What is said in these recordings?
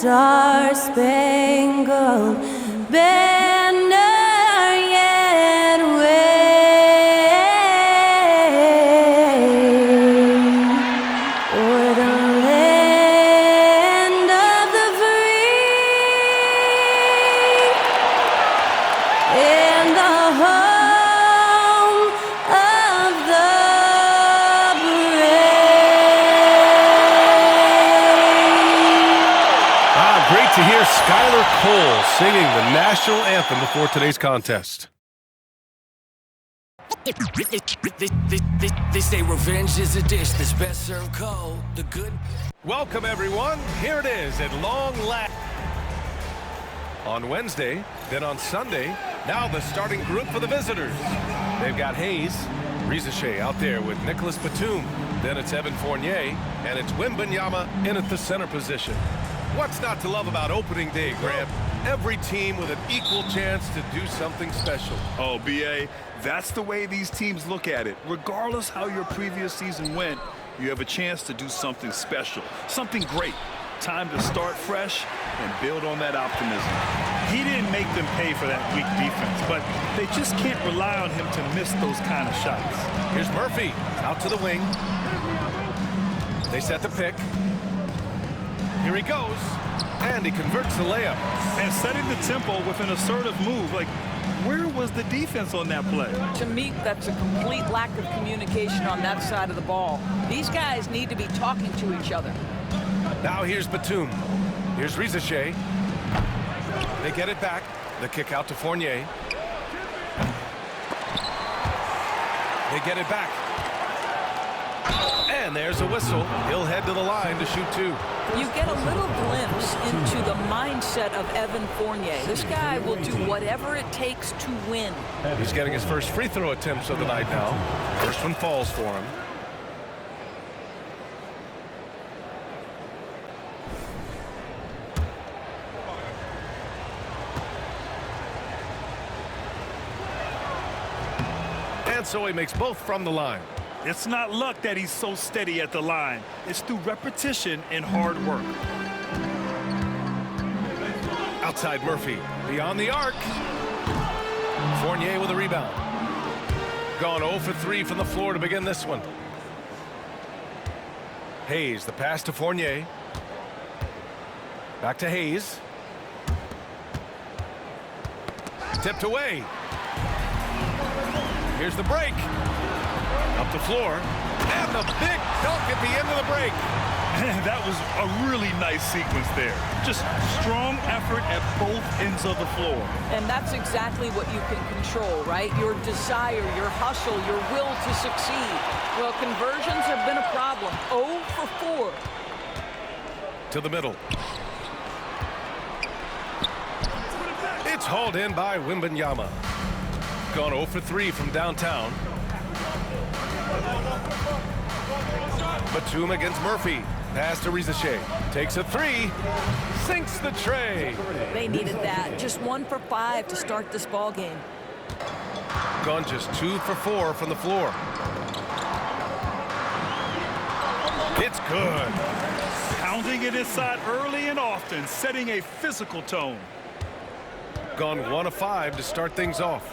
star-spangled banner yet wave o'er the land of the free and the home of the brave. Great to hear Skylar Cole singing the national anthem before today's contest. They say revenge is a dish that's best served cold. The good. Welcome, everyone. Here it is at long last. On Wednesday, then on Sunday, now the starting group for the visitors. They've got Hayes, Rizashay out there with Nicholas Batum. Then it's Evan Fournier, and it's Wembanyama in at the center position. What's not to love about opening day, Graham? Every team with an equal chance to do something special. Oh, B.A., that's the way these teams look at it. Regardless how your previous season went, you have a chance to do something special, something great. Time to start fresh and build on that optimism. He didn't make them pay for that weak defense, but they just can't rely on him to miss those kind of shots. Here's Murphy out to the wing. They set the pick. Here he goes, and he converts the layup. And setting the tempo with an assertive move. Like, where was the defense on that play? To me, that's a complete lack of communication on that side of the ball. These guys need to be talking to each other. Now here's Batum. Here's Rizashay. They get it back. The kick out to Fournier. They get it back. And there's a whistle. He'll head to the line to shoot two. You get a little glimpse into the mindset of Evan Fournier. This guy will do whatever it takes to win. He's getting his first free throw attempts of the night now. First one falls for him. And so he makes both from the line. It's not luck that he's so steady at the line. It's through repetition and hard work. Outside Murphy, beyond the arc. Fournier with a rebound. Gone 0 for 3 from the floor to begin this one. Hayes, the pass to Fournier. Back to Hayes. Tipped away. Here's the break. Up the floor, and the big dunk at the end of the break. That was a really nice sequence there. Just strong effort at both ends of the floor. And that's exactly what you can control, right? Your desire, your hustle, your will to succeed. Well, conversions have been a problem. 0 for 4. To the middle. It's hauled in by Wembanyama. Gone 0 for 3 from downtown. Batum against Murphy. Pass to Rizashay. Takes a 3. Sinks the tray. They needed that. Just 1 for 5 to start this ball game. Gone just 2 for 4 from the floor. It's good. Pounding it inside early and often, setting a physical tone. Gone 1 of 5 to start things off.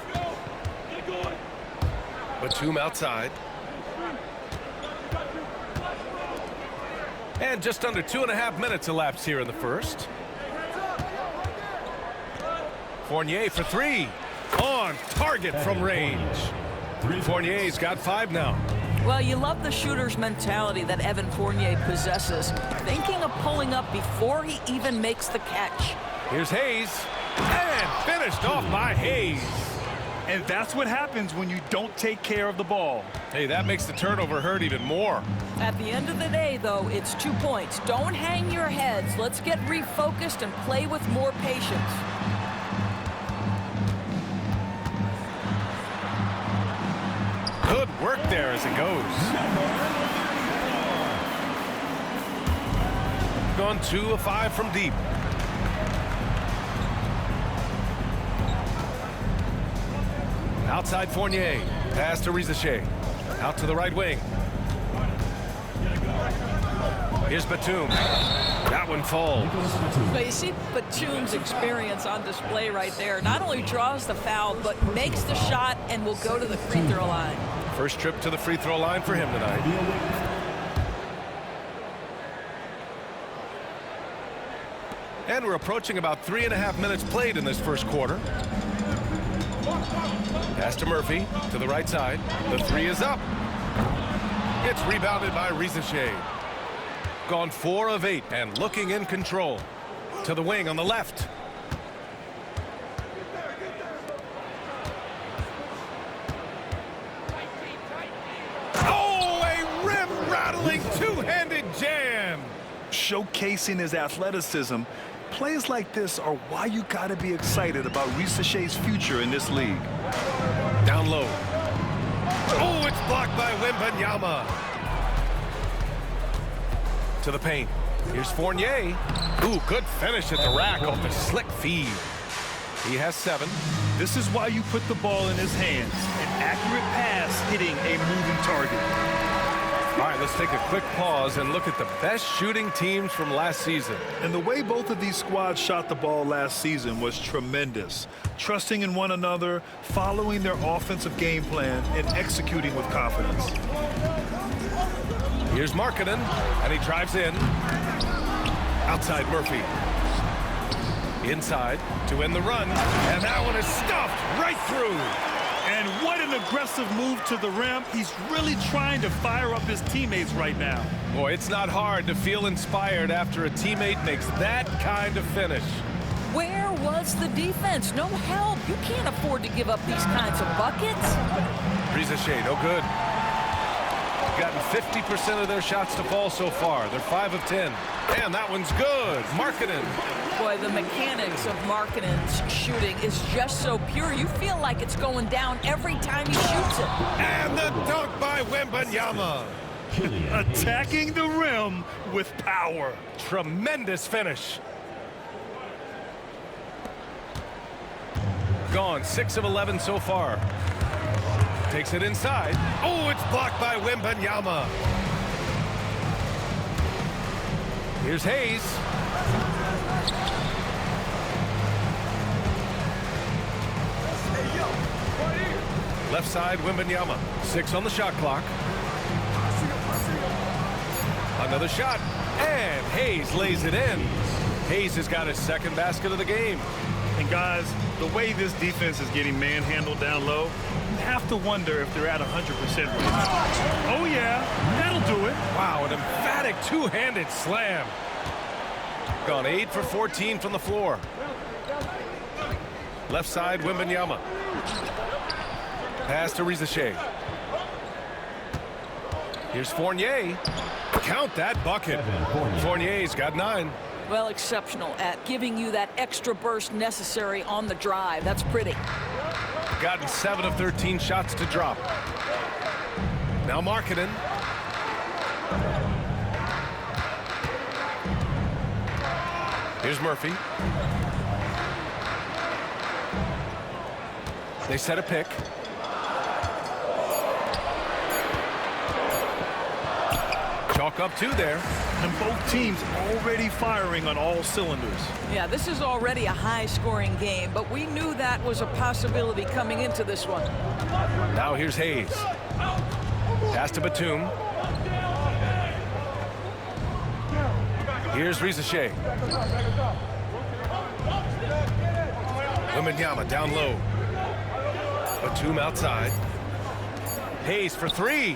Batum outside. And just under 2.5 minutes elapsed here in the first. Fournier for 3. On target from range. Fournier's got 5 now. Well, you love the shooter's mentality that Evan Fournier possesses. Thinking of pulling up before he even makes the catch. Here's Hayes. And finished off by Hayes. And that's what happens when you don't take care of the ball. Hey, that makes the turnover hurt even more. At the end of the day, though, it's 2 points. Don't hang your heads. Let's get refocused and play with more patience. Good work there as it goes. Gone 2 of 5 from deep. Outside Fournier. Pass to Rizashay. Out to the right wing. Here's Batum. That one falls. But you see Batum's experience on display right there. Not only draws the foul, but makes the shot and will go to the free throw line. First trip to the free throw line for him tonight. And we're approaching about 3.5 minutes played in this first quarter. Pass to Murphy to the right side. The three is up. It's rebounded by Rizichet. Gone 4 of 8 and looking in control. To the wing on the left. Oh, a rim-rattling two-handed jam. Showcasing his athleticism, plays like this are why you got to be excited about Rizichet's future in this league. Down low. Oh, it's blocked by Wembanyama. To the paint. Here's Fournier. Ooh, good finish at the rack off the slick feed. He has 7. This is why you put the ball in his hands. An accurate pass hitting a moving target. All right, let's take a quick pause and look at the best shooting teams from last season. And the way both of these squads shot the ball last season was tremendous. Trusting in one another, following their offensive game plan, and executing with confidence. Here's Markkanen, and he drives in. Outside Murphy. Inside to end the run, and that one is stuffed right through. And what an aggressive move to the rim. He's really trying to fire up his teammates right now. Boy, it's not hard to feel inspired after a teammate makes that kind of finish. Where was the defense? No help. You can't afford to give up these kinds of buckets. Rizichet, no good. Gotten 50% of their shots to fall so far. They're 5 of 10. And that one's good. Markkanen. Boy, the mechanics of Markkanen's shooting is just so pure. You feel like it's going down every time he shoots it. And the dunk by Wembanyama. Attacking the rim with power. Tremendous finish. Gone 6 of 11 so far. Takes it inside. Oh, it's blocked by Wembanyama. Here's Hayes. Left side, Wembanyama. 6 on the shot clock. Another shot. And Hayes lays it in. Hayes has got his second basket of the game. And guys, the way this defense is getting manhandled down low, you have to wonder if they're at 100% right now. Oh yeah, that'll do it. Wow, an emphatic two-handed slam. Gone 8 for 14 from the floor. Left side, Wembanyama. Pass to Rizichet. Here's Fournier. Count that bucket. Fournier's got 9. Well, exceptional at giving you that extra burst necessary on the drive. That's pretty. Gotten 7 of 13 shots to drop. Now Markkanen. Here's Murphy. They set a pick. Chalk up 2 there. And both teams already firing on all cylinders. Yeah, this is already a high-scoring game, but we knew that was a possibility coming into this one. Now here's Hayes. Pass to Batum. Here's Rizichet. Wembanyama down low. Batum outside. Hayes for 3.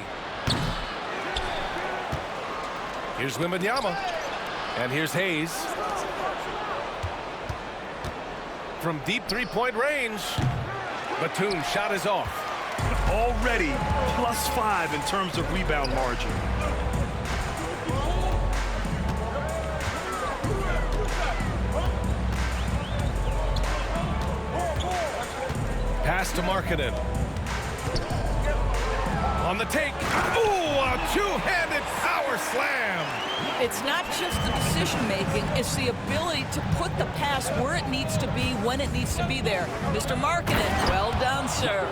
Here's Wembanyama. And here's Hayes. From deep three-point range. Batum's shot is off. Already +5 in terms of rebound margin. Pass to Markkanen. On the take. Ooh, a two-handed power slam. It's not just the decision-making, it's the ability to put the pass where it needs to be, when it needs to be there. Mr. Markkanen, well done, sir.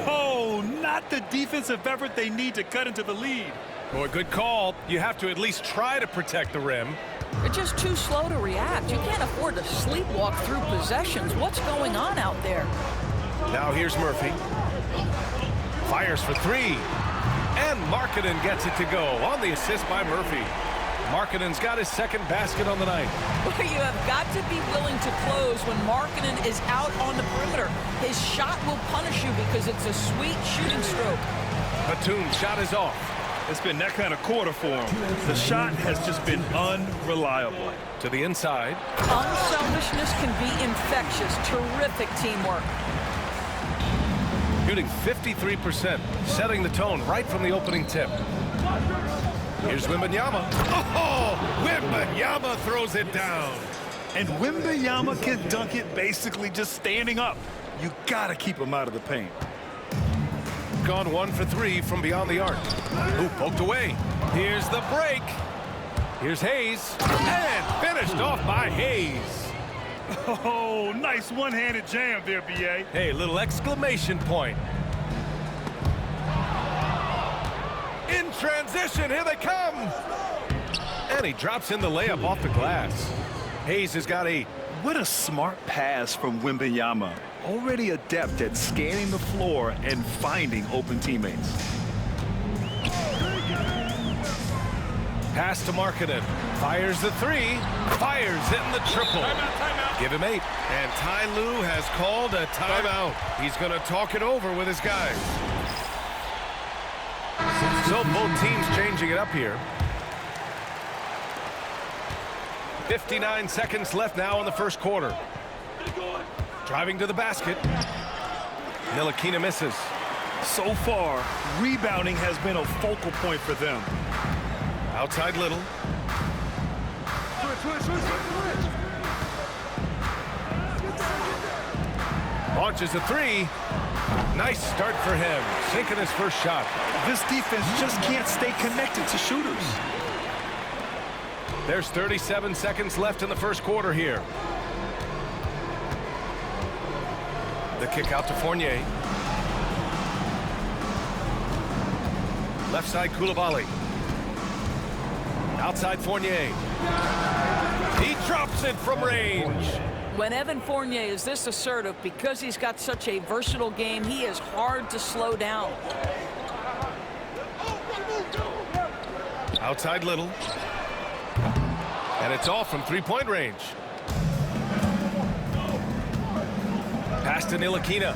Oh, not the defensive effort they need to cut into the lead. Boy, good call. You have to at least try to protect the rim. They're just too slow to react. You can't afford to sleepwalk through possessions. What's going on out there? Now here's Murphy. Fires for three. And Markkanen gets it to go on the assist by Murphy. Markkanen's got his second basket on the night. Well, you have got to be willing to close when Markkanen is out on the perimeter. His shot will punish you because it's a sweet shooting stroke. Batum's shot is off. It's been that kind of quarter for him. The shot has just been unreliable. To the inside. Unselfishness can be infectious. Terrific teamwork. Shooting 53%, setting the tone right from the opening tip. Here's Wembanyama. Oh, Wembanyama throws it down. And Wembanyama can dunk it basically just standing up. You gotta keep him out of the paint. Gone 1 for 3 from beyond the arc. Ooh, poked away. Here's the break. Here's Hayes. And finished off by Hayes. Oh, nice one-handed jam there, B.A. Hey, little exclamation point. In transition, here they come. And he drops in the layup off the glass. Hayes has got 8. What a smart pass from Wembanyama. Already adept at scanning the floor and finding open teammates. Pass to Markkanen. Fires the 3. Fires hitting the triple. Timeout. Give him 8. And Ty Lue has called a timeout. He's going to talk it over with his guys. So both teams changing it up here. 59 seconds left now in the first quarter. Driving to the basket. Ntilikina misses. So far, rebounding has been a focal point for them. Outside Little. Launches a 3. Nice start for him. Sinking his first shot. This defense just can't stay connected to shooters. There's 37 seconds left in the first quarter here. The kick out to Fournier. Left side Koulibaly. Outside Fournier. He drops it from range. When Evan Fournier is this assertive, because he's got such a versatile game, he is hard to slow down. Outside Little. And it's off from three-point range. Pass to Ntilikina.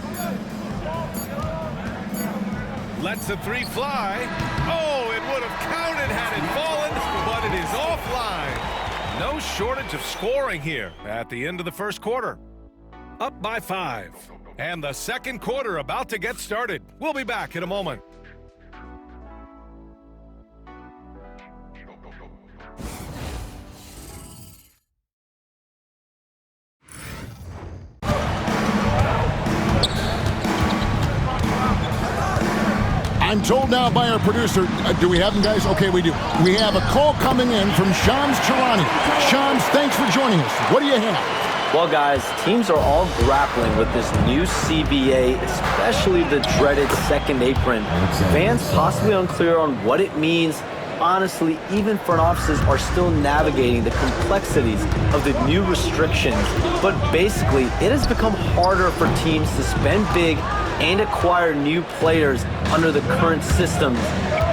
Lets the 3 fly. Oh, it would have counted had it fallen, but it is offline. No shortage of scoring here at the end of the first quarter. Up by 5. And the second quarter about to get started. We'll be back in a moment. I'm told now by our producer, do we have him, guys? Okay, we do. We have a call coming in from Shams Charani. Shams, thanks for joining us. What do you have? Well, guys, teams are all grappling with this new CBA, especially the dreaded second apron. Fans possibly unclear on what it means. Honestly, even front offices are still navigating the complexities of the new restrictions. But basically, it has become harder for teams to spend big and acquire new players under the current systems.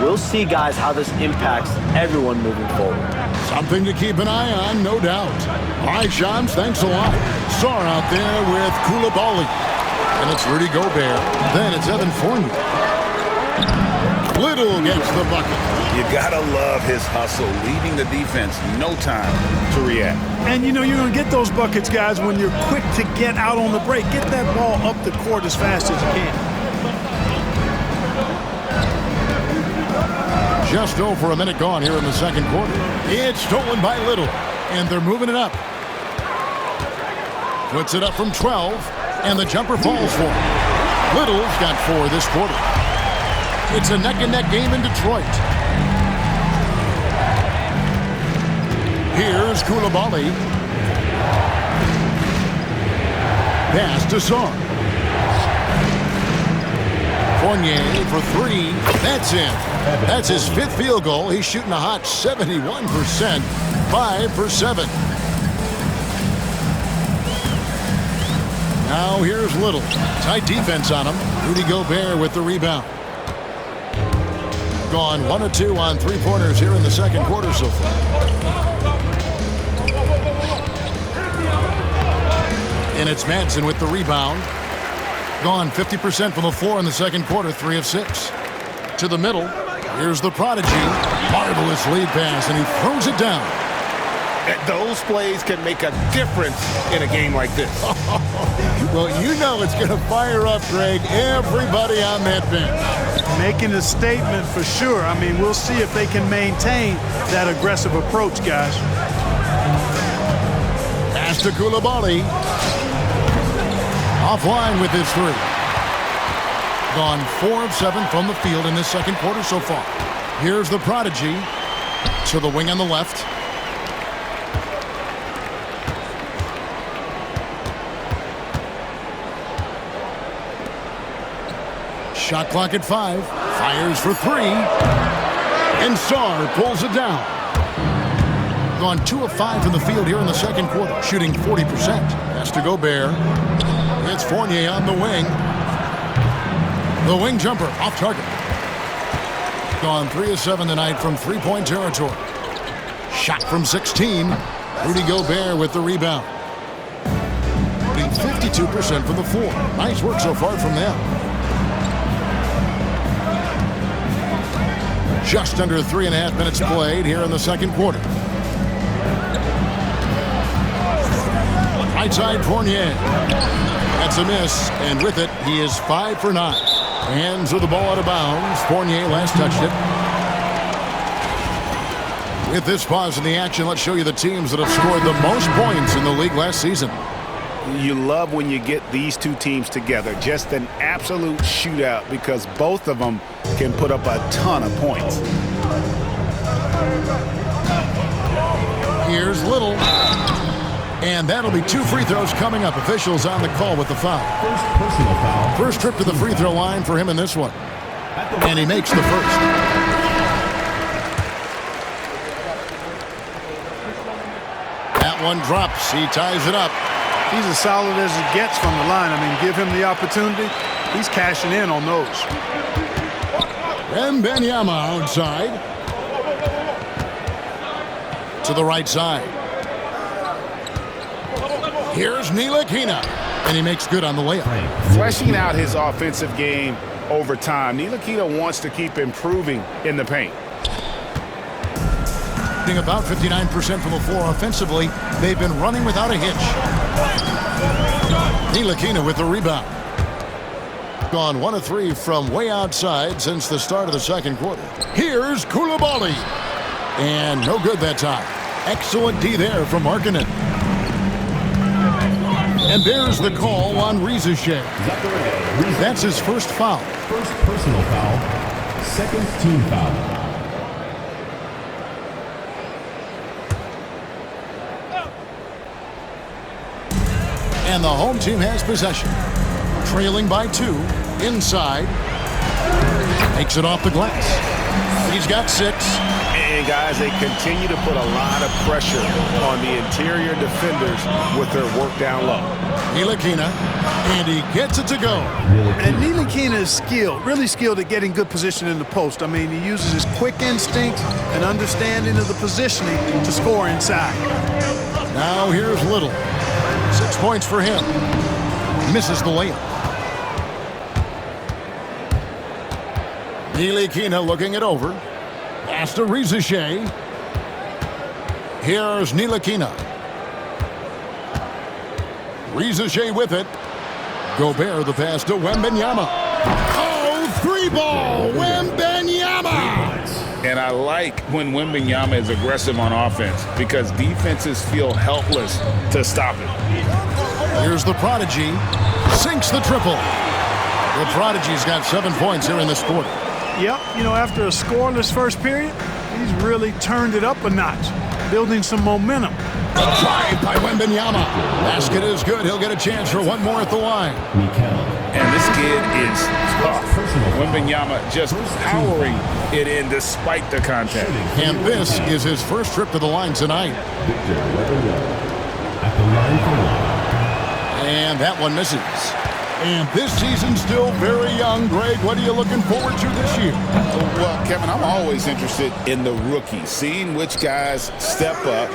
We'll see, guys, how this impacts everyone moving forward. Something to keep an eye on, no doubt. All right, Shams, thanks a lot. Sar out there with Koulibaly. And it's Rudy Gobert. Then it's Evan Fournier. Little gets the bucket. You gotta love his hustle, leading the defense, no time to react. And you know you're going to get those buckets, guys, when you're quick to get out on the break. Get that ball up the court as fast as you can. Just over a minute gone here in the second quarter. It's stolen by Little, and they're moving it up. Puts it up from 12, and the jumper falls for him. Little's got 4 this quarter. It's a neck-and-neck game in Detroit. Here's Koulibaly. Pass to Sar. Fournier for 3. That's in. That's his 5th field goal. He's shooting a hot 71%. 5 for 7. Now here's Little. Tight defense on him. Rudy Gobert with the rebound. Gone 1 of 2 on three-pointers here in the second quarter so far. And it's Madsen with the rebound. Gone 50% from the floor in the second quarter, 3 of 6. To the middle. Here's the prodigy. Marvelous lead pass, and he throws it down. Those plays can make a difference in a game like this. Well, you know it's going to fire up, Greg, everybody on that bench. Making a statement for sure. I mean, we'll see if they can maintain that aggressive approach, guys. Pass to Koulibaly. Offline with his 3. Gone 4 of 7 from the field in this second quarter so far. Here's the prodigy to the wing on the left. Shot clock at 5. Fires for 3. And Sarr pulls it down. Gone 2 of 5 from the field here in the second quarter, shooting 40%. Has to Gobert. It's Fournier on the wing. The wing jumper off target. Gone 3 of 7 tonight from three-point territory. Shot from 16. Rudy Gobert with the rebound. Shooting 52% from the floor. Nice work so far from them. Just under 3.5 minutes played here in the second quarter. Right side Fournier. That's a miss, and with it, he is 5 for 9. Hands of the ball out of bounds. Fournier last touched it. With this pause in the action, let's show you the teams that have scored the most points in the league last season. You love when you get these two teams together. Just an absolute shootout because both of them can put up a ton of points. Here's Little. And that'll be 2 free throws coming up. Officials on the call with the foul. First personal foul. First trip to the free throw line for him in this one. And he makes the first. That one drops. He ties it up. He's as solid as it gets from the line. I mean, give him the opportunity. He's cashing in on those. Wembanyama outside. To the right side. Here's Ntilikina, and he makes good on the layup. Fleshing out his offensive game over time. Ntilikina wants to keep improving in the paint. About 59% from the floor offensively. They've been running without a hitch. Ntilikina with the rebound. Gone 1 of 3 from way outside since the start of the second quarter. Here's Koulibaly. And no good that time. Excellent D there from Markkanen. And there's the call on Rizichet. That's his first foul. First personal foul. Second team foul. And the home team has possession. Trailing by 2. Inside. Makes it off the glass. He's got 6. And guys, they continue to put a lot of pressure on the interior defenders with their work down low. Ntilikina, and he gets it to go. And Ntilikina is skilled, really skilled at getting good position in the post. I mean, he uses his quick instinct and understanding of the positioning to score inside. Now here's Little. 6 points for him. Misses the layup. Ntilikina looking it over. Pass to Rizichet. Here's Ntilikina. Rizichet with it. Gobert the pass to Wembanyama. Oh, 3-ball. Wembanyama. And I like when Wembanyama is aggressive on offense because defenses feel helpless to stop it. Here's the prodigy. Sinks the triple. The prodigy's got 7 points here in this quarter. Yep, you know, after a scoreless first period, he's really turned it up a notch. building some momentum. Drive by Wembanyama. Basket is good. He'll get a chance for one more at the line. And this kid is tough. Wembanyama just powering it in despite the contact. And this is his first trip to the line tonight. And that one misses. And this season's still very young. Greg, what are you looking forward to this year? Well, Kevin, I'm always interested in the rookies, seeing which guys step up.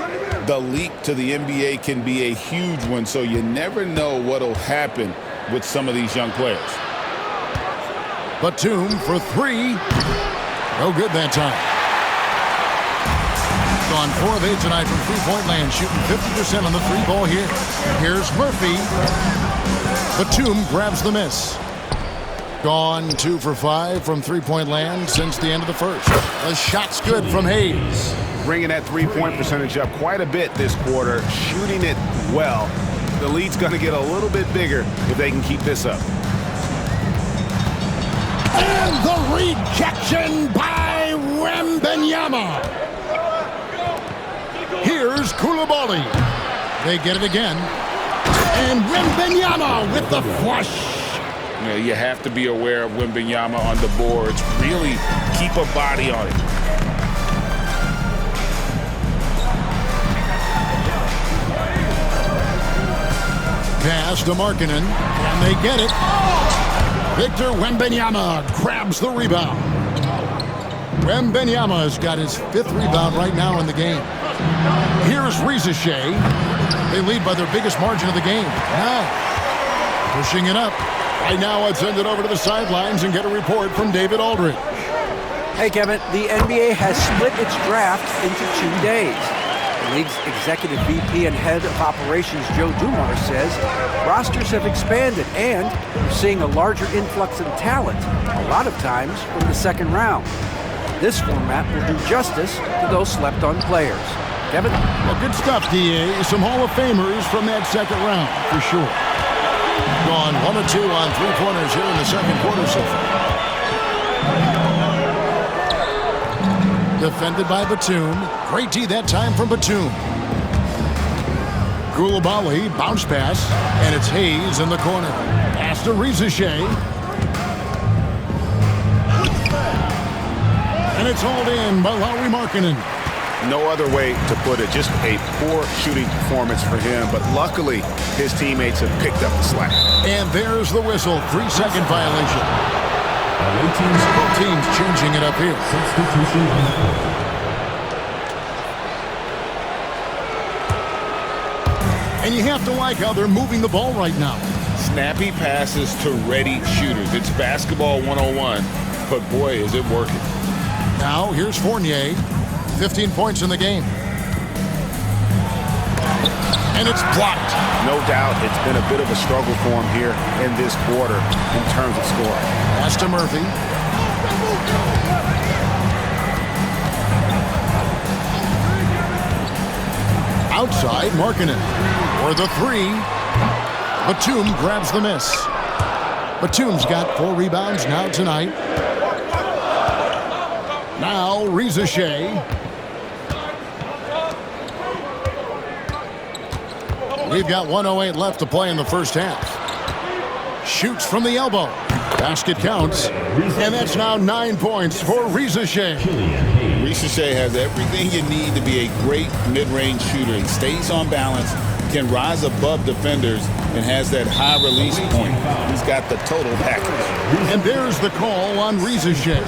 The leap to the NBA can be a huge one, so you never know what will happen with some of these young players. Batum for three. No good that time. Gone 4 of 8 tonight from three-point land, shooting 50% on the three ball here. Here's Murphy. Batum grabs the miss. Gone 2 for 5 from three-point land since the end of the first. The shot's good from Hayes. Bringing that three-point percentage up quite a bit this quarter, shooting it well. The lead's going to get a little bit bigger if they can keep this up. And the rejection by Wembanyama. Here's Coulibaly. They get it again. And Wembanyama with the flush. You know, you have to be aware of Wembanyama on the boards. Really keep a body on it. Pass to Markkanen, and they get it. Victor Wembanyama grabs the rebound. Wembanyama has got his 5th rebound right now in the game. Here's Rizachet. They lead by their biggest margin of the game. Now, pushing it up. Right now, I'd send it over to the sidelines and get a report from David Aldridge. Hey, Kevin, the NBA has split its draft into 2 days. The league's executive VP and head of operations, Joe Dumars, says rosters have expanded and we're seeing a larger influx in talent, a lot of times from the second round. This format will do justice to those slept-on players. Kevin? Well, good stuff, D.A. Some Hall of Famers from that second round, for sure. Gone 1 of 2 on three-pointers here in the second quarter so far. Defended by Batum. Great D that time from Batum. Coulibaly, bounce pass, and it's Hayes in the corner. Pass to Rizachet. And it's hauled in by Lauri Markkanen. No other way to put it. Just a poor shooting performance for him, but luckily his teammates have picked up the slack. And there's the whistle. 3-second violation. Both teams changing it up here. And you have to like how they're moving the ball right now. Snappy passes to ready shooters. It's basketball 101, but boy, is it working. Now, here's Fournier. 15 points in the game. And it's blocked. No doubt it's been a bit of a struggle for him here in this quarter in terms of scoring. Pass to Murphy. Outside, Markkanen. For the 3. Batum grabs the miss. Batum's got 4 rebounds now tonight. Now, Rizachet. We've got 1:08 left to play in the first half. Shoots from the elbow. Basket counts. And that's now 9 points for Rizachet. Rizachet has everything you need to be a great mid-range shooter. He stays on balance, can rise above defenders, and has that high release point. He's got the total package. And there's the call on Rizachet.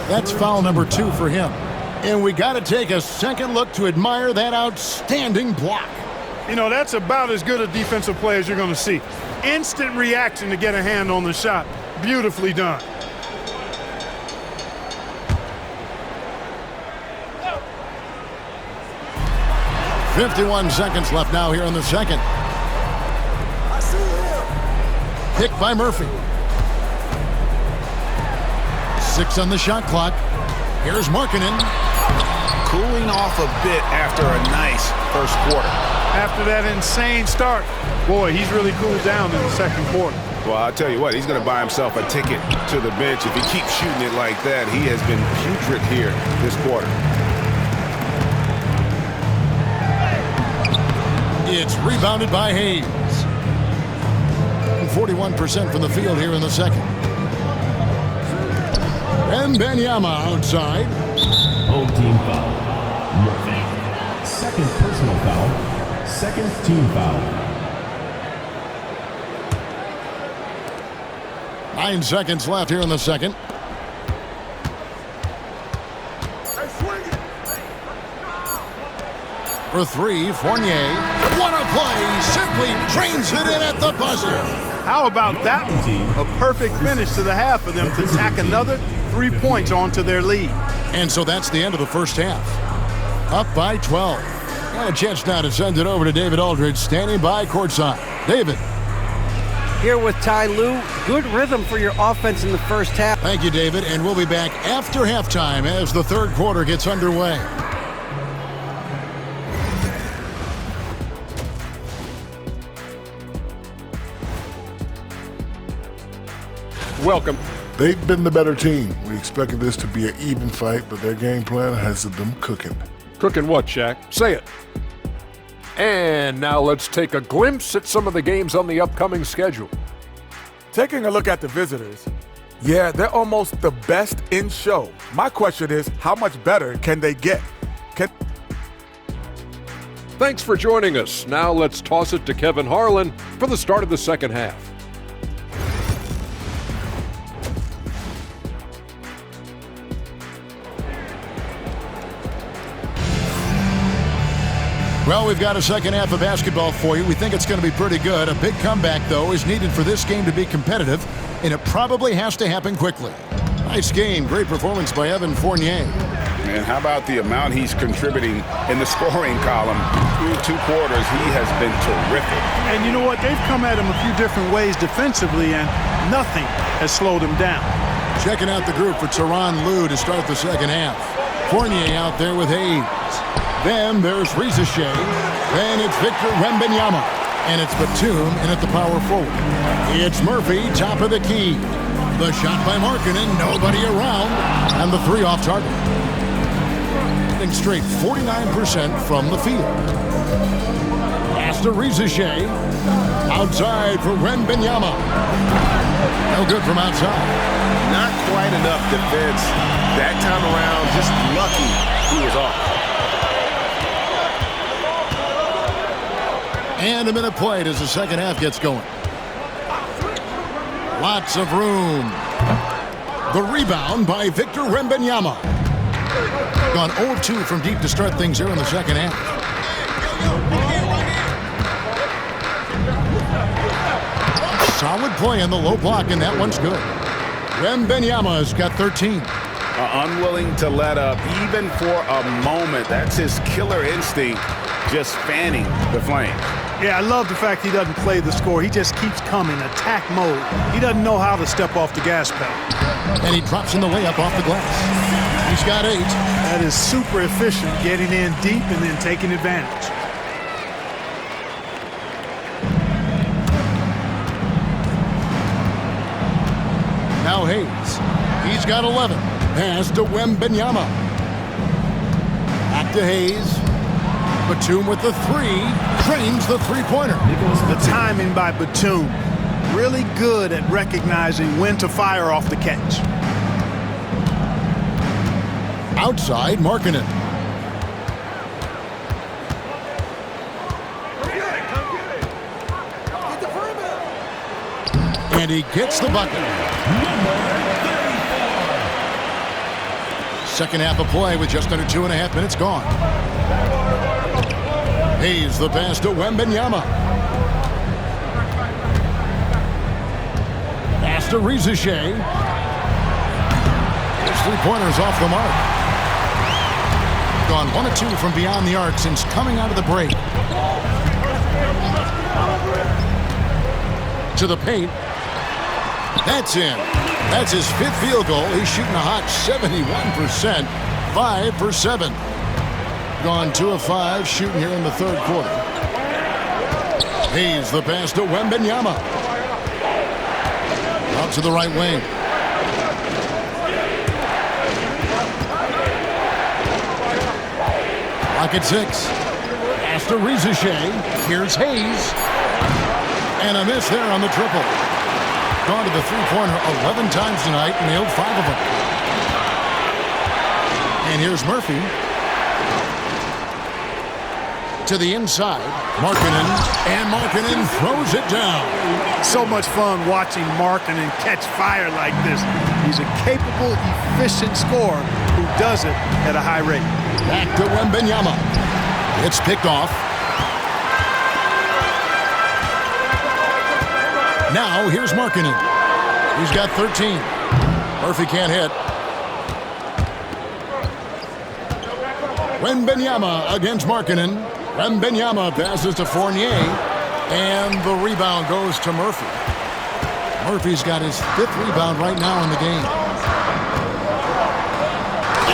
That's foul number 2 for him. And we got to take a second look to admire that outstanding block. You know, that's about as good a defensive play as you're going to see. Instant reaction to get a hand on the shot. Beautifully done. .51 seconds left now here in the second. Picked by Murphy. 6 on the shot clock. Here's Markkanen. Cooling off a bit after a nice first quarter. After that insane start, boy, he's really cooled down in the second quarter. Well, I'll tell you what, he's going to buy himself a ticket to the bench. If he keeps shooting it like that, he has been putrid here this quarter. It's rebounded by Hayes. 41% from the field here in the second. Wembanyama outside. Home team foul. Murphy. Second personal foul. Second team foul. 9 seconds left here in the second. For three, Fournier. What a play! Simply drains it in at the buzzer. How about that one? A perfect finish to the half for them to tack another 3 points onto their lead. And so that's the end of the first half. Up by 12. Got a chance now to send it over to David Aldridge, standing by courtside. David. Here with Ty Lue. Good rhythm for your offense in the first half. Thank you, David. And we'll be back after halftime as the third quarter gets underway. Welcome. They've been the better team. We expected this to be an even fight, but their game plan has them cooking. Cooking what, Shaq? Say it. And now let's take a glimpse at some of the games on the upcoming schedule. Taking a look at the visitors, yeah, they're almost the best in show. My question is, how much better can they get? Thanks for joining us. Now let's toss it to Kevin Harlan for the start of the second half. Well, we've got a second half of basketball for you. We think it's going to be pretty good. A big comeback, though, is needed for this game to be competitive, and it probably has to happen quickly. Nice game. Great performance by Evan Fournier. And how about the amount he's contributing in the scoring column? Through 2 quarters, he has been terrific. And you know what? They've come at him a few different ways defensively, and nothing has slowed him down. Checking out the group for Tyronn Lue to start the second half. Fournier out there with Hayes. Then there's Rizeshe. Then it's Victor Wembanyama. And it's Batum in at the power forward. It's Murphy, top of the key. The shot by Markkanen, nobody around. And the 3 off target. Hitting straight 49% from the field. Pass to Rizeshe. Outside for Wembanyama. No good from outside. Not quite enough defense. That time around, just lucky he was off. And a minute played as the second half gets going. Lots of room. The rebound by Victor Wembanyama. Gone 0-2 from deep to start things here in the second half. Solid play in the low block, and that one's good. Wembanyama's got 13. Unwilling to let up, even for a moment. That's his killer instinct, just fanning the flame. Yeah, I love the fact he doesn't play the score. He just keeps coming, attack mode. He doesn't know how to step off the gas pedal. And he drops in the layup off the glass. He's got 8. That is super efficient, getting in deep and then taking advantage. Now Hayes. He's got 11. Pass to Wembanyama. Back to Hayes. Batum with the 3. Drains the 3-pointer. The timing by Batum. Really good at recognizing when to fire off the catch. Outside, Markkanen. And he gets the bucket. Second half of play with just under 2.5 minutes gone. Hayes the pass to Wembanyama. Pass to Rizeshe. His 3-pointers off the mark. Gone 1 of 2 from beyond the arc since coming out of the break. To the paint. That's in. That's his 5th field goal. He's shooting a hot 71%. 5 for 7. Gone 2 of 5 shooting here in the third quarter. Hayes the pass to Wembanyama. Out to the right wing. Clock at 6. Pass to Rizichet. Here's Hayes. And a miss there on the triple. Gone to the three-pointer 11 times tonight, nailed 5 of them. And here's Murphy. To the inside, Markkanen, and Markkanen throws it down. So much fun watching Markkanen catch fire like this. He's a capable, efficient scorer who does it at a high rate. Back to Wembanyama. It's picked off. Now here's Markkanen. He's got 13. Murphy can't hit. Wembanyama against Markkanen. Wembanyama passes to Fournier, and the rebound goes to Murphy. Murphy's got his 5th rebound right now in the game.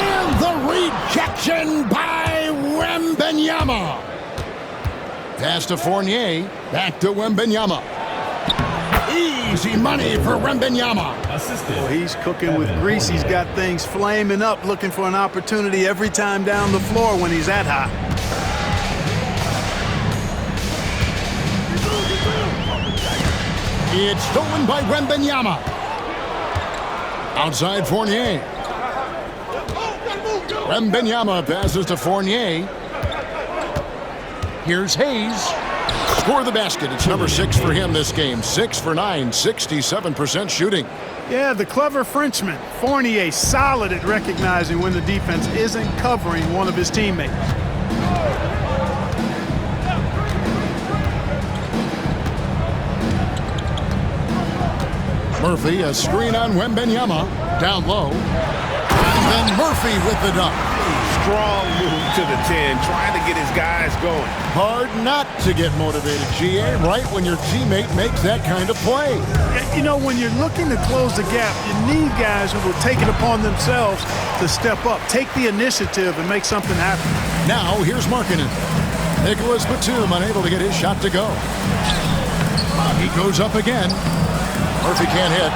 And the rejection by Wembanyama. Pass to Fournier, back to Wembanyama. Easy money for Wembanyama. Well, he's cooking with grease. He's got things flaming up, looking for an opportunity every time down the floor when he's that hot. It's stolen by Wembanyama. Outside Fournier. Wembanyama passes to Fournier. Here's Hayes. Score the basket. It's number 6 for him this game. 6 for 9, 67% shooting. Yeah, the clever Frenchman. Fournier solid at recognizing when the defense isn't covering one of his teammates. Murphy, a screen on Wembanyama. Down low. And then Murphy with the dunk. Strong move to the 10, trying to get his guys going. Hard not to get motivated, GA, right when your teammate makes that kind of play. You know, when you're looking to close the gap, you need guys who will take it upon themselves to step up, take the initiative, and make something happen. Now, here's Markkanen. Nicholas Batum unable to get his shot to go. He goes up again. Murphy can't hit.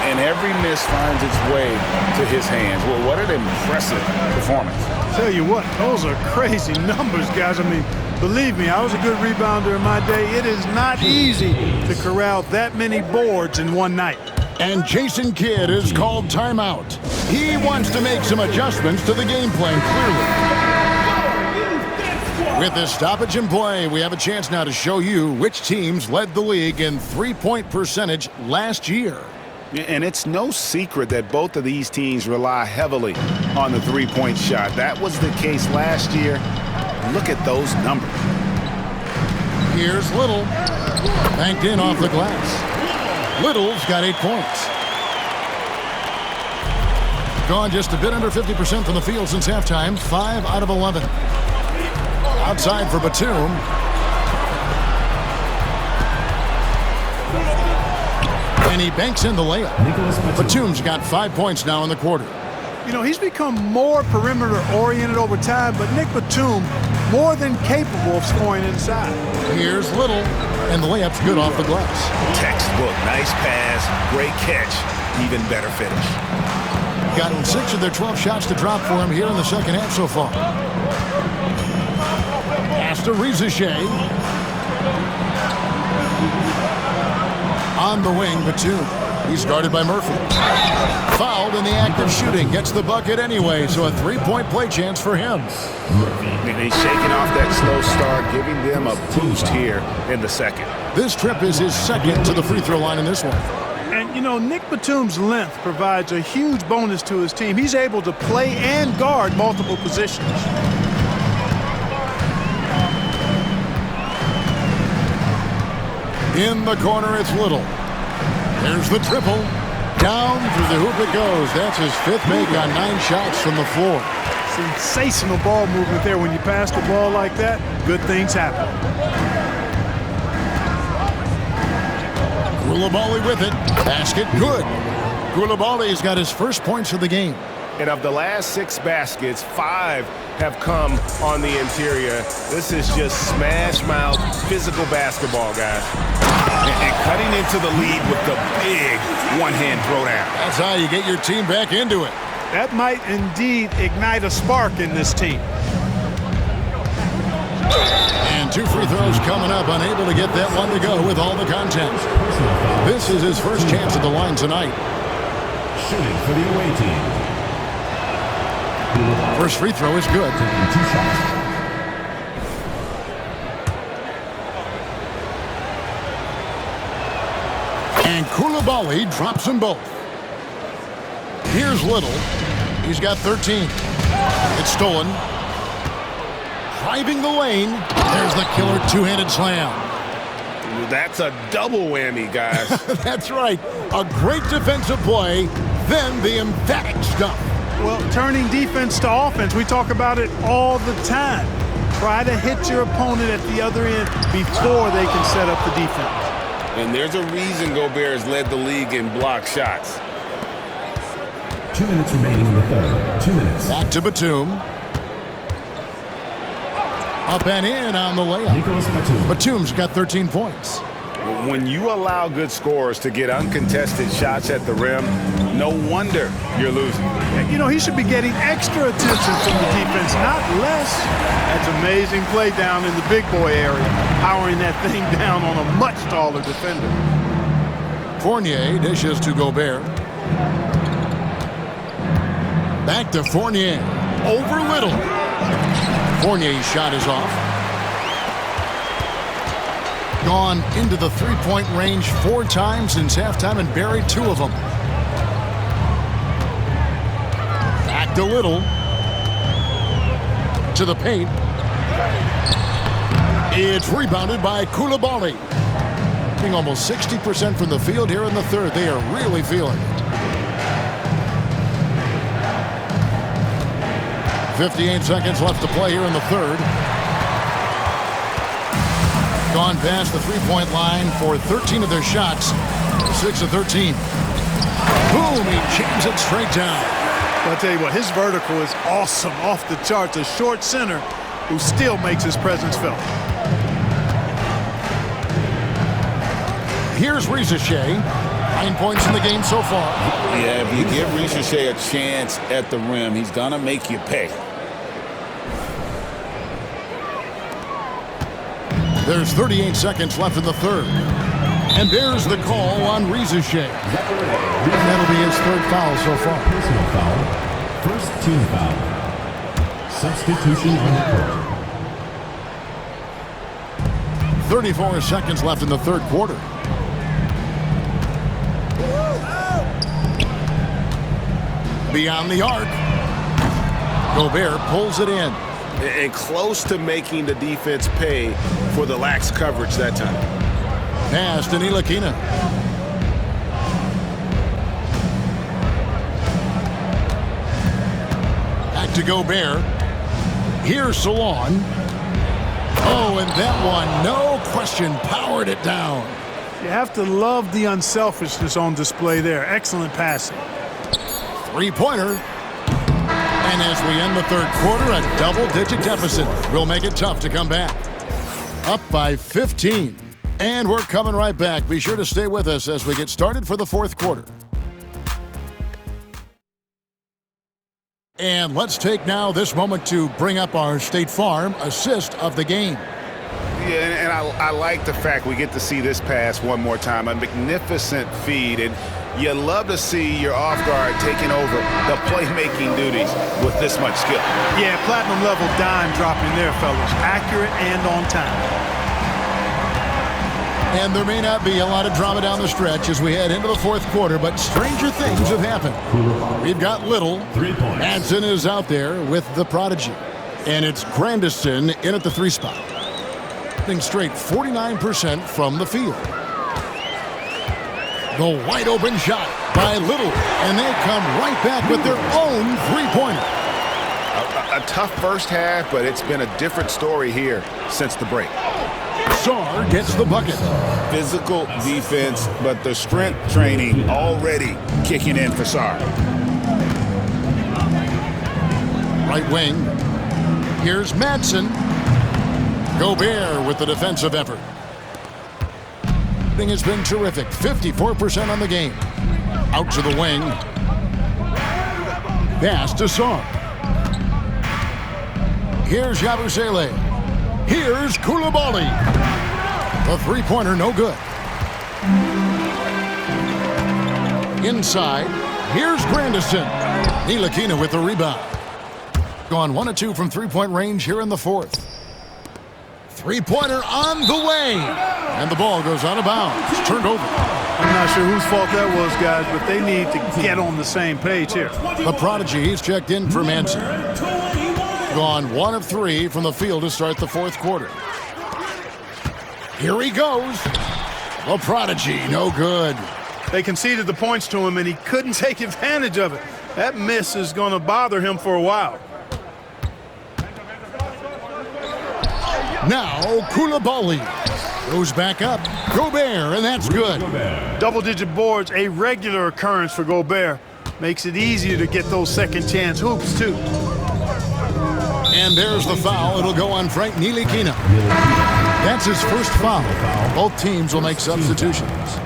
And every miss finds its way to his hands. Well, what an impressive performance. Tell you what, those are crazy numbers, guys. I mean, believe me, I was a good rebounder in my day. It is not easy to corral that many boards in one night. And Jason Kidd is called timeout. He wants to make some adjustments to the game plan, clearly. With this stoppage in play, we have a chance now to show you which teams led the league in three-point percentage last year. And it's no secret that both of these teams rely heavily on the three-point shot. That was the case last year. Look at those numbers. Here's Little. Banked in off the glass. Little's got 8 points. Gone just a bit under 50% from the field since halftime. 5 out of 11. Outside for Batum. And he banks in the layup. Batum's got 5 points now in the quarter. You know, he's become more perimeter-oriented over time, but Nick Batum more than capable of scoring inside. Here's Little, and the layup's good off the glass. Textbook, nice pass, great catch, even better finish. Got 6 of their 12 shots to drop for him here in the second half so far. Pass to Rizichet. On the wing, Batum. He's guarded by Murphy. Fouled in the act of shooting. Gets the bucket anyway, so a three-point play chance for him. And he's shaking off that slow start, giving them a boost here in the second. This trip is his second to the free throw line in this one. And, you know, Nick Batum's length provides a huge bonus to his team. He's able to play and guard multiple positions. In the corner, it's Little. There's the triple. Down through the hoop it goes. That's his 5th make on 9 shots from the floor. Sensational ball movement there. When you pass the ball like that, good things happen. Coulibaly with it. Basket good. Coulibaly's got his first points of the game. And of the last 6 baskets, 5 have come on the interior. This is just smash-mouth physical basketball, guys. And cutting into the lead with the big one-hand throwdown. That's how you get your team back into it. That might indeed ignite a spark in this team. And 2 free throws coming up, unable to get that one to go with all the contact. This is his first chance at the line tonight. Shooting for the away team. First free throw is good. Taking 2 shots. And Koulibaly drops them both. Here's Little. He's got 13. It's stolen. Driving the lane. There's the killer two-handed slam. That's a double whammy, guys. That's right. A great defensive play, then the emphatic stuff. Well, turning defense to offense, we talk about it all the time. Try to hit your opponent at the other end before they can set up the defense. And there's a reason Gobert has led the league in block shots. 2 minutes remaining in the third. 2 minutes. Back to Batum. Up and in on the layup. Nicholas Batum. Batum's got 13 points. When you allow good scorers to get uncontested shots at the rim, no wonder you're losing. You know, he should be getting extra attention from the defense, not less. That's amazing play down in the big boy area, powering that thing down on a much taller defender. Fournier dishes to Gobert. Back to Fournier. Over Little. Fournier's shot is off. Gone into the three-point range 4 times since halftime and buried 2 of them. Back to Little. To the paint. It's rebounded by Koulibaly. Being almost 60% from the field here in the third. They are really feeling it. 58 seconds left to play here in the third. Gone past the three-point line for 13 of their shots. 6 of 13. Boom, he jams it straight down. Well, I'll tell you what, his vertical is awesome, off the charts. A short center who still makes his presence felt. Here's Ricochet. 9 points in the game so far. Yeah, if you give Ricochet a chance at the rim, he's going to make you pay. There's 38 seconds left in the third. And there's the call on Ricochet. And that'll be his 3rd foul so far. Personal foul. First team foul. Substitution on the court. 34 seconds left in the third quarter. Beyond the arc. Gobert pulls it in. And close to making the defense pay for the lax coverage that time. Pass to Ntilikina. Back to Gobert. Here's Salon. Oh, and that one, no question, powered it down. You have to love the unselfishness on display there. Excellent passing. Three-pointer. And as we end the third quarter, a double-digit deficit will make it tough to come back. Up by 15. And we're coming right back. Be sure to stay with us as we get started for the fourth quarter. And let's take now this moment to bring up our State Farm assist of the game. Yeah, and I like the fact we get to see this pass one more time. A magnificent feed, and you love to see your off guard taking over the playmaking duties with this much skill. Yeah, platinum level dime dropping there, fellas. Accurate and on time. And there may not be a lot of drama down the stretch as we head into the fourth quarter, but stranger things have happened. We've got Little. 3 points. Anson is out there with the prodigy. And it's Grandison in at the 3 spot. Straight 49% from the field. The wide open shot by Little, and they come right back with their own 3-pointer. A tough first half, but it's been a different story here since the break. Sarr gets the bucket. Physical defense, but the strength training already kicking in for Sarr. Right wing. Here's Madsen. Gobert with the defensive effort. Has been terrific. 54% on the game. Out to the wing. Pass to Sarr. Here's Yabusele. Here's Koulibaly. The three-pointer, no good. Inside, here's Grandison. Ntilikina with the rebound. Gone 1 of 2 from three-point range here in the fourth. Three-pointer on the way. And the ball goes out of bounds. Turned over. I'm not sure whose fault that was, guys, but they need to get on the same page here. The prodigy, he's checked in for Manson. Gone 1 of 3 from the field to start the fourth quarter. Here he goes. The prodigy, no good. They conceded the points to him, and he couldn't take advantage of it. That miss is going to bother him for a while. Now Koulibaly goes back up. Gobert, and that's good. Double-digit boards, a regular occurrence for Gobert. Makes it easier to get those second-chance hoops, too. And there's the foul. It'll go on Frank Ntilikina. That's his first foul. Both teams will make substitutions.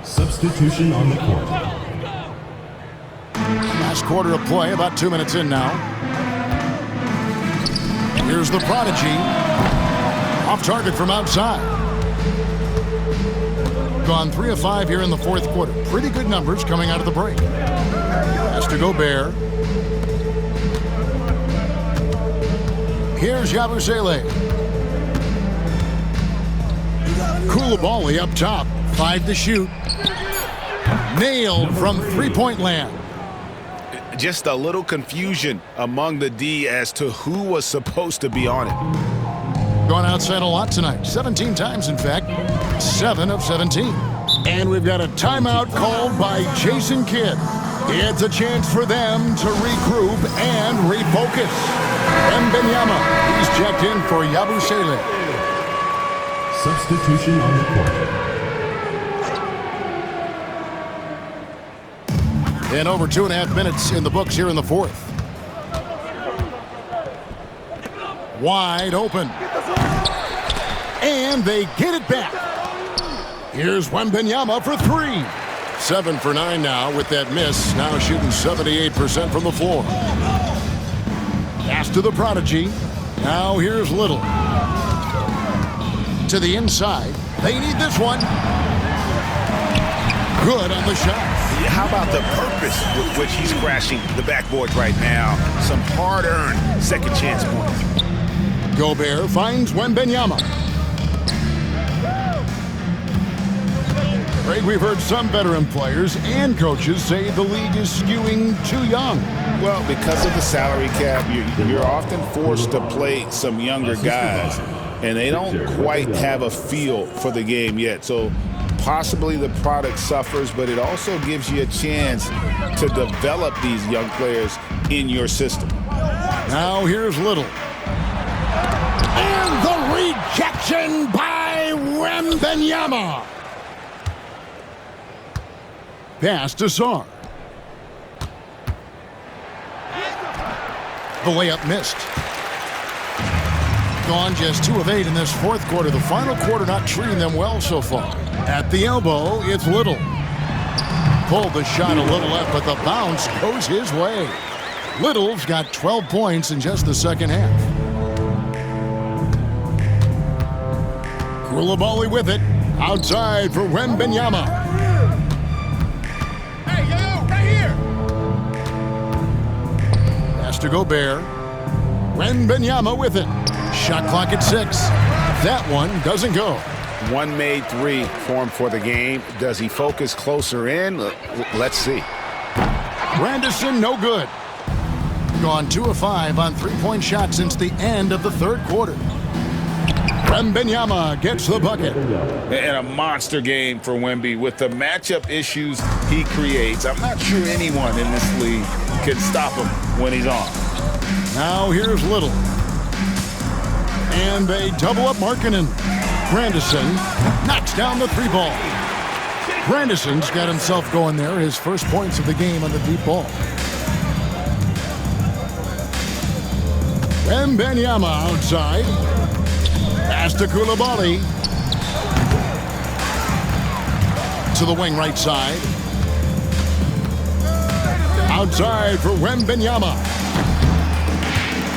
Substitution on the court. Last quarter of play, about 2 minutes in now. Here's the prodigy. Off target from outside. Gone 3 of 5 here in the fourth quarter. Pretty good numbers coming out of the break. Pass to Gobert. Here's Yabusele. Koulibaly up top. 5 to shoot. Nailed from three-point land. Just a little confusion among the D as to who was supposed to be on it. Gone outside a lot tonight. 17 times, in fact. 7 of 17. And we've got a timeout called by Jason Kidd. It's a chance for them to regroup and refocus. Wembanyama, he's checked in for Yabusele. Substitution on the court. And over 2.5 minutes in the books here in the fourth. Wide open. And they get it back. Here's Wembanyama for 3. 7 for 9 now with that miss. Now shooting 78% from the floor. Pass to the prodigy. Now here's Little. To the inside. They need this one. Good on the shot. How about the purpose with which he's crashing the backboards right now? Some hard-earned second chance points. Gobert finds Wembanyama. Greg, we've heard some veteran players and coaches say the league is skewing too young. Well, because of the salary cap, you're often forced to play some younger guys, and they don't quite have a feel for the game yet. So possibly the product suffers, but it also gives you a chance to develop these young players in your system. Now here's Little. And the rejection by Wembanyama. Pass to Sarr. The layup missed. Gone just 2 of 8 in this fourth quarter. The final quarter not treating them well so far. At the elbow, it's Little. Pulled the shot a little left, but the bounce goes his way. Little's got 12 points in just the second half. Koulibaly with it. Outside for Wembanyama. To Gobert. Wembanyama with it. Shot clock at 6. That one doesn't go. One made 3 for him for the game. Does he focus closer in? Let's see. Grandison, no good. Gone 2 of 5 on three-point shots since the end of the third quarter. Wembanyama gets the bucket. And a monster game for Wemby with the matchup issues he creates. I'm not sure anyone in this league can stop him when he's on. Now here's Little. And they double up Markkanen. Grandison knocks down the 3 ball. Grandison's got himself going there. His first points of the game on the deep ball. Wembanyama outside. Pass to Koulibaly. To the wing right side. Outside for Wembanyama.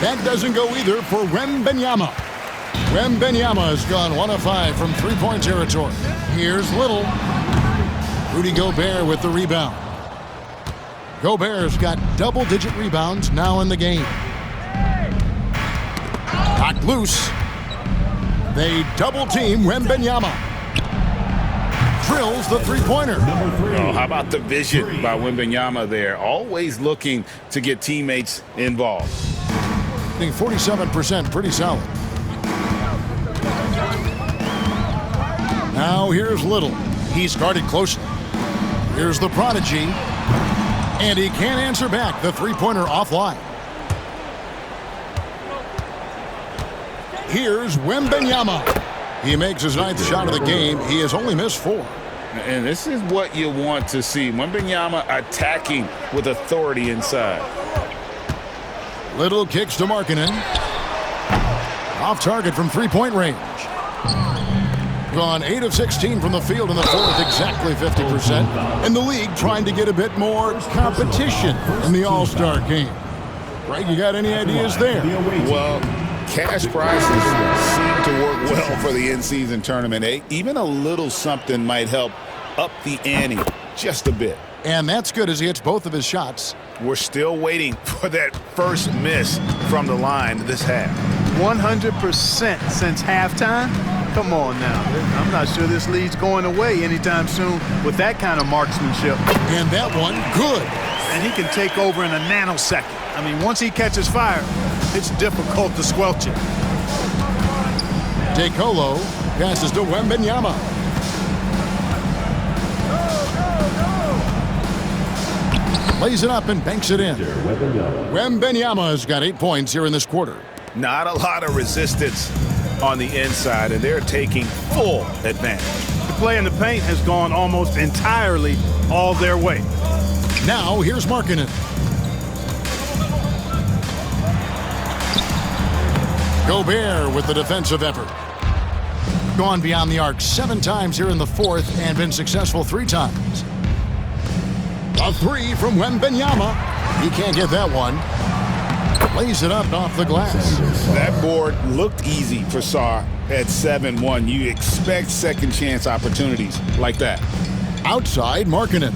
That doesn't go either for Wembanyama. Wembanyama has gone 1 of 5 from three-point territory. Here's Little. Rudy Gobert with the rebound. Gobert's got double-digit rebounds now in the game. Knocked loose. They double-team Wembanyama. Drills the three-pointer. Oh, how about the vision by Wembanyama there? Always looking to get teammates involved. I think 47%, pretty solid. Now here's Little. He's guarded closely. Here's the prodigy. And he can't answer back. The three-pointer offline. Here's Wembanyama. He makes his 9th shot of the game. He has only missed 4. And this is what you want to see. Wembanyama attacking with authority inside. Little kicks to Markkanen. Off target from three-point range. Gone 8 of 16 from the field in the fourth, exactly 50%. And the league trying to get a bit more competition in the All-Star game. Greg, you got any ideas there? Well, cash prizes seem to work well for the in-season tournament. Even a little something might help up the ante just a bit. And that's good as he hits both of his shots. We're still waiting for that first miss from the line this half. 100% since halftime? Come on now. I'm not sure this lead's going away anytime soon with that kind of marksmanship. And that one, good. And he can take over in a nanosecond. I mean, once he catches fire, it's difficult to squelch it. DeColo passes to Wembanyama. Lays it up and banks it in. Wembanyama has got 8 points here in this quarter. Not a lot of resistance on the inside, and they're taking full advantage. The play in the paint has gone almost entirely all their way. Now here's Markkanen. Gobert with the defensive effort. Gone beyond the arc 7 times here in the fourth and been successful 3 times. A 3 from Wembanyama. He can't get that one. Lays it up off the glass. That board looked easy for Sarr at 7-1. You expect second chance opportunities like that. Outside, Markkanen.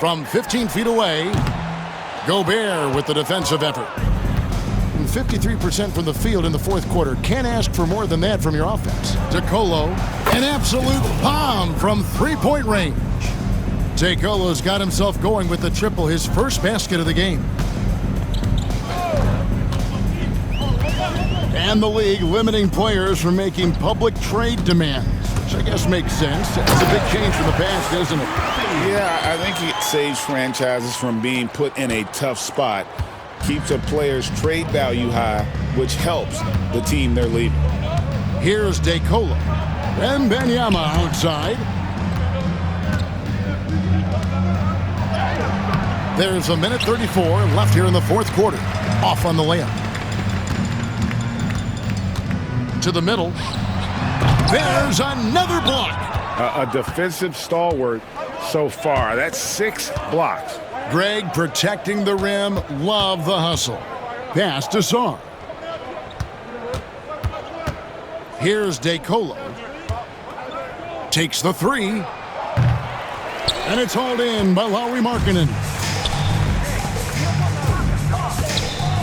From 15 feet away, Gobert with the defensive effort. 53% from the field in the fourth quarter. Can't ask for more than that from your offense. DeColo, an absolute bomb from three-point range. DeColo's got himself going with the triple, his first basket of the game. And the league limiting players from making public trade demands, which I guess makes sense. It's a big change from the past, isn't it? Yeah, I think it saves franchises from being put in a tough spot. Keeps a player's trade value high, which helps the team they're leaving. Here's DeColo. Wembanyama outside. There's a minute 34 left here in the fourth quarter. Off on the layup. To the middle. There's another block. A defensive stalwart so far. That's 6 blocks. Greg protecting the rim. Love the hustle. Pass to Sarr. Here's DeColo. Takes the 3. And it's hauled in by Lauri Markkanen.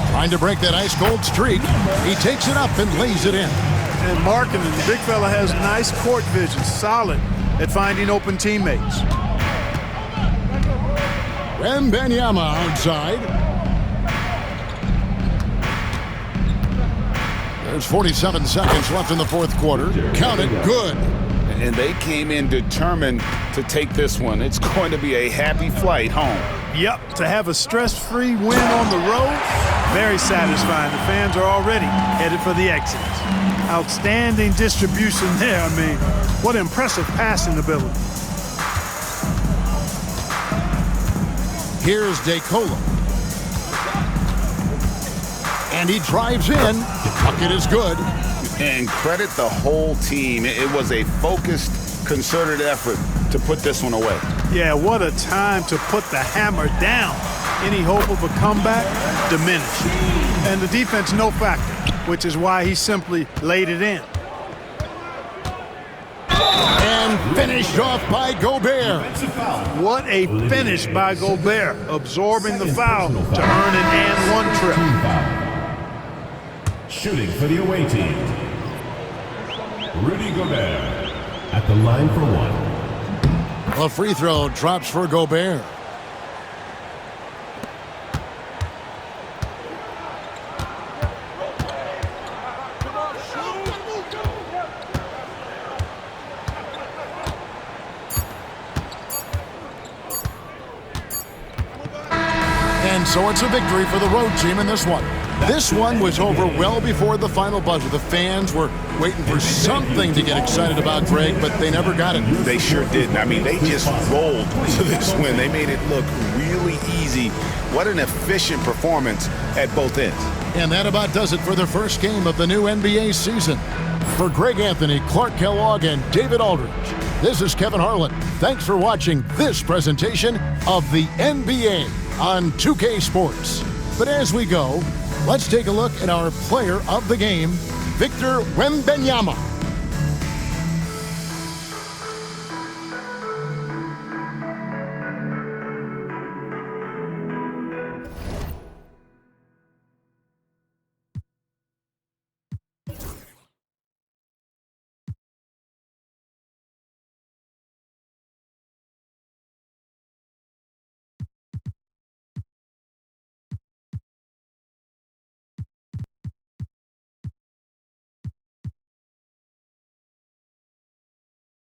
Trying to break that ice-cold streak. He takes it up and lays it in. And Markkanen, the big fella, has nice court vision. Solid at finding open teammates. Wembanyama outside. There's 47 seconds left in the fourth quarter. Count it, good. And they came in determined to take this one. It's going to be a happy flight home. Yep, to have a stress-free win on the road, very satisfying. The fans are already headed for the exits. Outstanding distribution there. I mean, what impressive passing ability. Here's DeColo. And he drives in. Bucket is good. And credit the whole team. It was a focused, concerted effort to put this one away. Yeah, what a time to put the hammer down. Any hope of a comeback diminished. And the defense no factor, which is why he simply laid it in. And finished off by Gobert. What a finish by Gobert, absorbing the foul to earn an and one trip. Shooting for the away team, Rudy Gobert at the line for one. A free throw drops for Gobert. And so it's a victory for the road team in this one. This one was over well before the final buzzer. The fans were waiting for something to get excited about, Greg, but they never got it. They sure didn't. I mean, they just rolled to this win. They made it look really easy. What an efficient performance at both ends. And that about does it for the first game of the new NBA season. For Greg Anthony, Clark Kellogg, and David Aldridge, this is Kevin Harlan. Thanks for watching this presentation of the NBA on 2K Sports. But as we go, let's take a look at our player of the game, Victor Wembanyama.